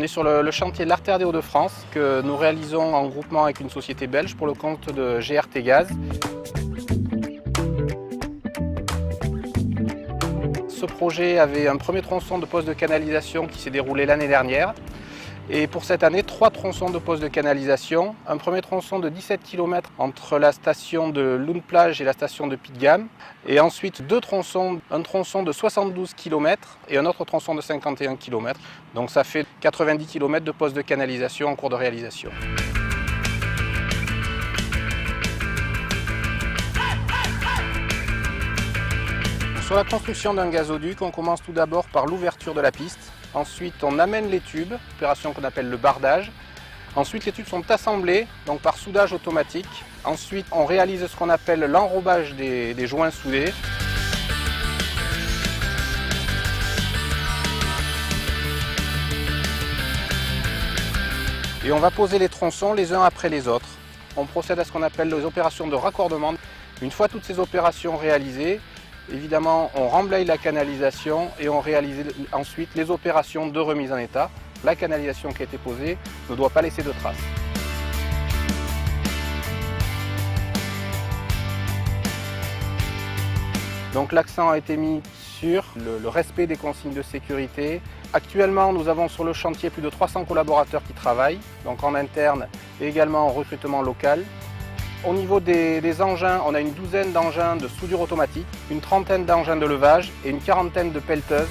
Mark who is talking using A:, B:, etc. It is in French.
A: est sur le chantier de l'Artère des Hauts-de-France que nous réalisons en groupement avec une société belge pour le compte de GRT Gaz. Ce projet avait un premier tronçon de poste de canalisation qui s'est déroulé l'année dernière. Et pour cette année, 3 tronçons de poste de canalisation. Un premier tronçon de 17 km entre la station de Loon-Plage et la station de Piet-de-Gamme. Et ensuite 2 tronçons, un tronçon de 72 km et un autre tronçon de 51 km. Donc ça fait 90 km de poste de canalisation en cours de réalisation. Sur la construction d'un gazoduc, on commence tout d'abord par l'ouverture de la piste. Ensuite, on amène les tubes, opération qu'on appelle le bardage. Ensuite, les tubes sont assemblés, donc par soudage automatique. Ensuite, on réalise ce qu'on appelle l'enrobage des joints soudés. Et on va poser les tronçons les uns après les autres. On procède à ce qu'on appelle les opérations de raccordement. Une fois toutes ces opérations réalisées, évidemment, on remblaye la canalisation et on réalise ensuite les opérations de remise en état. La canalisation qui a été posée ne doit pas laisser de traces. Donc l'accent a été mis sur le respect des consignes de sécurité. Actuellement, nous avons sur le chantier plus de 300 collaborateurs qui travaillent, donc en interne et également en recrutement local. Au niveau des engins, on a une douzaine d'engins de soudure automatique, une trentaine d'engins de levage et une quarantaine de pelleteuses.